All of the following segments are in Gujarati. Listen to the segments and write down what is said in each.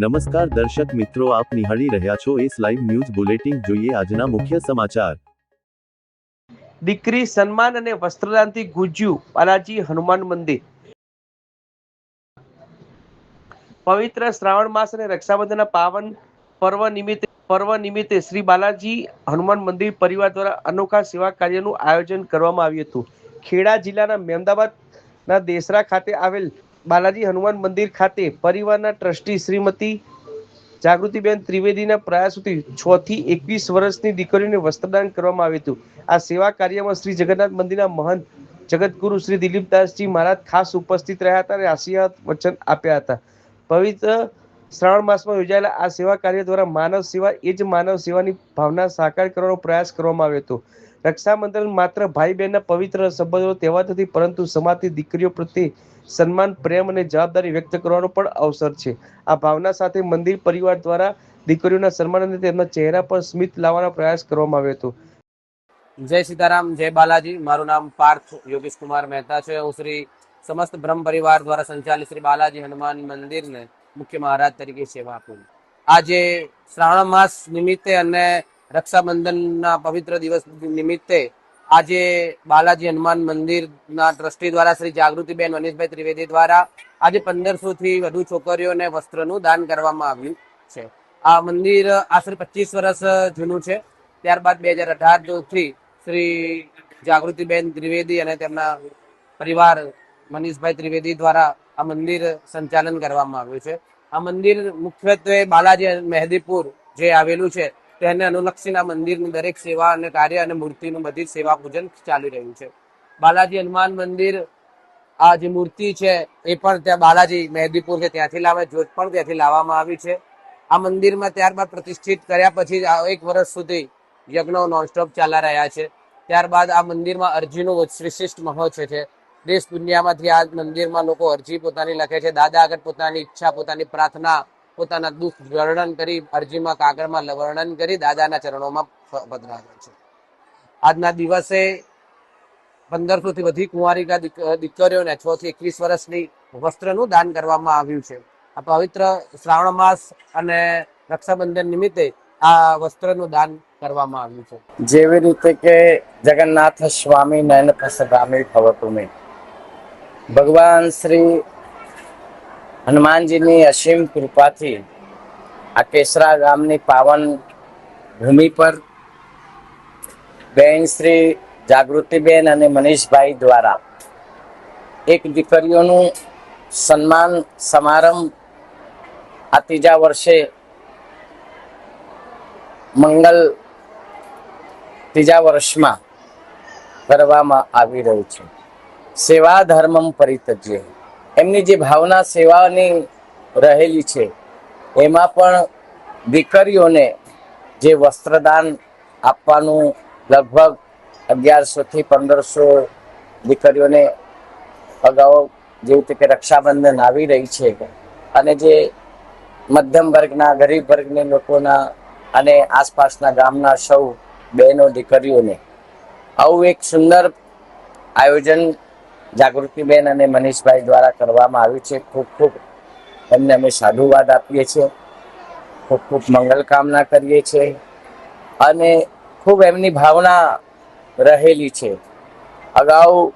નમસ્કાર દર્શક મિત્રો, આપ નિહાળી રહ્યા છો એસ લાઈવ ન્યૂઝ બુલેટિન। જોઈએ આજના મુખ્ય સમાચાર। દીકરી સન્માન અને વસ્ત્રદાનથી ગુંજ્યું બાલાજી હનુમાન મંદિર। પવિત્ર શ્રાવણ માસ અને રક્ષાબંધનના પાવન પર્વ નિમિત્તે શ્રી બાલાજી હનુમાન મંદિર પરિવાર દ્વારા અનોખા સેવા કાર્યનું આયોજન કરવામાં આવ્યું હતું। ખેડા જિલ્લાના મહેમદાબાદના દેસરા ખાતે આવેલ બાલાજી હનુમાન મંદિર ખાતે પરિવારના ટ્રસ્ટી શ્રીમતી જાગૃતિબેન ત્રિવેદીના પ્રયાસોથી 6 થી 21 વર્ષની દીકરીઓને વસ્ત્રદાન કરવામાં આવ્યું હતું। આ સેવા કાર્યમાં શ્રી જગન્નાથ મંદિરના મહંત જગતગુરુ શ્રી દિલીપદાસજી મહારાજ ખાસ ઉપસ્થિત રહ્યા હતા અને આશીર્વાદ વચન આપ્યા હતા। પવિત્ર શ્રાવણ માસમાં યોજાયેલા આ સેવા કાર્ય દ્વારા માનવ સેવા એ જ માનવ સેવાની ભાવના સાકાર કરવાનો પ્રયાસ કરવામાં આવ્યો હતો। રક્ષાબંધન માત્ર ભાઈ બહેનના પવિત્ર સંબંધોનો તહેવાર નથી, પરંતુ સમાજની દીકરીઓ પ્રત્યે સન્માન, પ્રેમ અને જવાબદારી વ્યક્ત કરવાનો પણ અવસર છે। આ ભાવના સાથે મંદિર પરિવાર દ્વારા દીકરીઓના સન્માન અને તેમના ચહેરા પર સ્મિત લાવવાનો પ્રયાસ કરવામાં આવ્યો હતો। જય સીતારામ, જય બાલાજી। મારું નામ પાર્થ યોગેશ કુમાર મહેતા છે। હું શ્રી સમસ્ત બ્રહ્મ પરિવાર દ્વારા સંચાલિત શ્રી બાલાજી હનુમાન મંદિરને મુખ્ય મહારાજ તરીકે સેવા આપું। આજે શ્રાવણ માસ નિમિત્તે અને રક્ષાબંધનના પવિત્ર દિવસ નિમિત્તે આજે બાલાજી હનુમાન મંદિરના ટ્રસ્ટી દ્વારા શ્રી જાગૃતિબેન મનીષભાઈ ત્રિવેદી દ્વારા આજે 1500 થી વધુ છોકરીઓને વસ્ત્રનું દાન કરવામાં આવ્યું છે। આ મંદિર આશરે 25 વર્ષ જૂનું છે। ત્યારબાદ 2018 થી શ્રી જાગૃતિબેન ત્રિવેદી અને તેમના પરિવાર મનીષભાઈ ત્રિવેદી દ્વારા આ મંદિર સંચાલન કરવામાં આવ્યું છે। આ મંદિર મુખ્યત્વે બાલાજી મહેદીપુર જે આવેલું છે તેને અનુલક્ષીને આ મંદિરની દરેક સેવા અને કાર્ય અને મૂર્તિનું બધી સેવા પૂજન ચાલી રહ્યું છે। બાલાજી હનુમાન મંદિર આ જે મૂર્તિ છે એ પણ ત્યાં બાલાજી મહેદીપુર છે ત્યાંથી લાવે, જ્યોત પણ ત્યાંથી લાવવામાં આવી છે। આ મંદિરમાં ત્યારબાદ પ્રતિષ્ઠિત કર્યા પછી 1 વર્ષ સુધી યજ્ઞો નોનસ્ટોપ ચાલ્યા રહ્યા છે। ત્યારબાદ આ મંદિરમાં અરજીનું વિશિષ્ટ મહત્વ છે। દેશ દુનિયામાંથી આ મંદિરમાં લોકો અરજી પોતાની લખે છે, દાદા આગળ પોતાની ઈચ્છા, પોતાની પ્રાર્થના, પોતાના દુઃખ વર્ણન કરી, અરજીમાં કાગળમાં વર્ણન કરી દાદાના ચરણોમાં પધરાવે છે। આજના દિવસે 1500 થી વધુ કુંવારિકા દીકરીઓને 6 થી 21 વર્ષની વસ્ત્રનું દાન કરવામાં આવ્યું છે। આ પવિત્ર શ્રાવણ માસ અને રક્ષાબંધન નિમિત્તે આ વસ્ત્રનું દાન કરવામાં આવ્યું છે। જેવી રીતે કે જગન્નાથ સ્વામી નયન પ્રસગામી ભવતુ મે, ભગવાન શ્રી હનુમાનજીની અસીમ કૃપાથી આ કેસરા ગામની પાવન ભૂમિ પર બેન શ્રી જાગૃતિબેન અને મનીષભાઈ દ્વારા એક દીકરીઓનું સન્માન સમારંભ આ 3જા વર્ષે મંગલ 3જા વર્ષમાં કરવામાં આવી રહ્યું છે। સેવા ધર્મમ પરિત્યજ્ય, એમની જે ભાવના સેવાની રહેલી છે એમાં પણ દીકરીઓને જે વસ્ત્રદાન આપવાનું લગભગ 1100 થી 1500 દીકરીઓને અગાઉ જેવી રીતે રક્ષાબંધન આવી રહી છે અને જે મધ્યમ વર્ગના, ગરીબ વર્ગના લોકોના અને આસપાસના ગામના સૌ બહેનો દીકરીઓને આવું એક સુંદર આયોજન જાગૃતિબેન અને મનીષભાઈ દ્વારા કરવામાં આવ્યું છે। ખૂબ ખૂબ એમને અમે સાધુવાદ આપીએ છીએ, ખૂબ ખૂબ મંગલ કામના કરીએ છીએ અને ખૂબ એમની ભાવના રહેલી છે। અગાઉ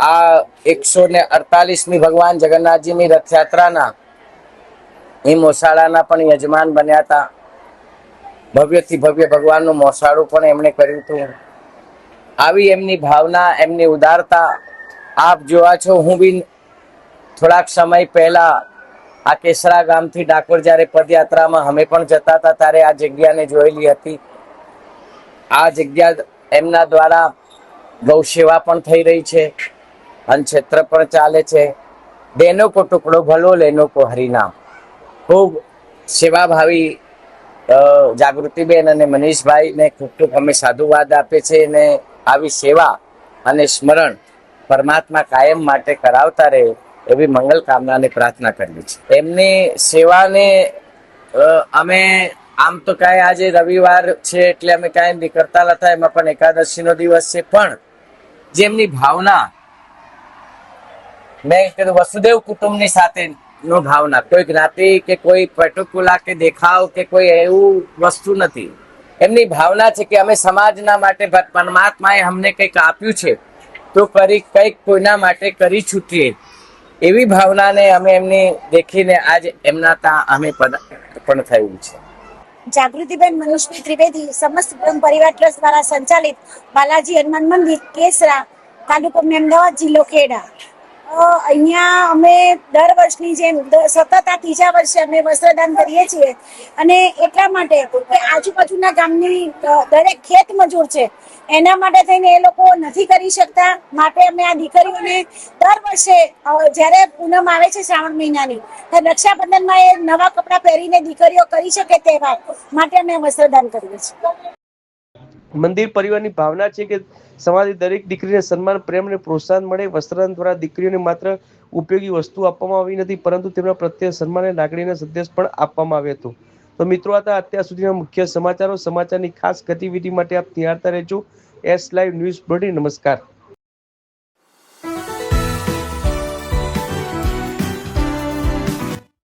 આ 148મી ભગવાન જગન્નાથજીની રથયાત્રાના એ મોસાળાના પણ યજમાન બન્યા હતા। ભવ્યથી ભવ્ય ભગવાનનું મોસાળું પણ એમણે કર્યું હતું। આવી એમની ભાવના, એમની ઉદારતા આપ જોવા છો। હું બી થોડાક સમય પહેલા આ કેસરા ગામથી ડાકોર જ્યારે પદયાત્રામાં અમે પણ જતા હતા ત્યારે આ જગ્યાને જોયેલી હતી। આ જગ્યા એમના દ્વારા ગૌ સેવા પણ થઈ રહી છે, અન્નક્ષેત્ર પણ ચાલે છે। દેનો કો ટુકડો ભલો, લેનો કો હરિનામ। ખૂબ સેવાભાવી જાગૃતિબેન અને મનીષભાઈને ખૂબ ખૂબ અમે સાધુવાદ આપે છે અને આવી સેવા અને સ્મરણ પરમાત્મા કાયમ માટે કરાવતા રહે એવી મંગલ કામનાની પ્રાર્થના કરીએ છીએ। એમની સેવાને અમે આમ તો કાંઈ આજે રવિવાર છે એટલે અમે કાંઈ નીકળતા નતા, એમાં પણ એકાદશીનો દિવસ છે, પણ જેમની ભાવના મેં કીધું વસુદેવ કુટુંબની સાથે નો ભાવના, કોઈ જ્ઞાતિ કે કોઈ પર્ટિક્યુલર કે દેખાવ કે કોઈ એવું વસ્તુ નથી. એમની ભાવના છે કે અમે સમાજના માટે પરમાત્માએ અમને કંઈક આપ્યું છે તો કંઈક કોઈના માટે કરી છૂટીએ, એવી ભાવનાને અમે એમની દેખીને આજ એમના ત્યાં અમે પણ થયું છે. જાગૃતિબેન મનીષભાઈ ત્રિવેદી, સમસ્ત બ્રહ્મ પરિવાર ટ્રસ્ટ દ્વારા સંચાલિત બાલાજી હનુમાન મંદિર, કેસરા, તાલુકો અમદાવાદ, જિલ્લો ખેડા. અહીંયા અમે દર વર્ષની જેમ સતત આ ત્રીજા વર્ષે અમે વસ્ત્રદાન કરીએ છીએ. અને એટલા માટે કે આજુબાજુના ગામની દરેક ખેત મજૂર છે, એના માટે થઈને એ લોકો નથી કરી શકતા. માટે અમે આ દીકરીઓને દર વર્ષે જ્યારે પૂનમ આવે છે શ્રાવણ મહિનાની, રક્ષાબંધનમાં એ નવા કપડાં પહેરીને દીકરીઓ કરી શકે તહેવાર માટે અમે વસ્ત્રદાન કરીએ છીએ. મંદિર પરિવારની ભાવના છે કે સમાજની દરેક દીકરીને સન્માન, પ્રેમ અને પ્રોત્સાહન મળે. વસ્ત્રદાન દ્વારા દીકરીઓને માત્ર ઉપયોગી વસ્તુ આપવામાં આવી નથી, પરંતુ તેમના પ્રત્યે સન્માન અને લાગણીનો સંદેશ પણ આપવામાં આવ્યો હતો. તો મિત્રો, આ હતા અત્યાર સુધીના મુખ્ય સમાચારો. સમાચારની ખાસ ગતિવિધિ માટે આપ નિહાળતા રહેજો એસ લાઈવ ન્યૂઝ બુલેટિન. નમસ્કાર.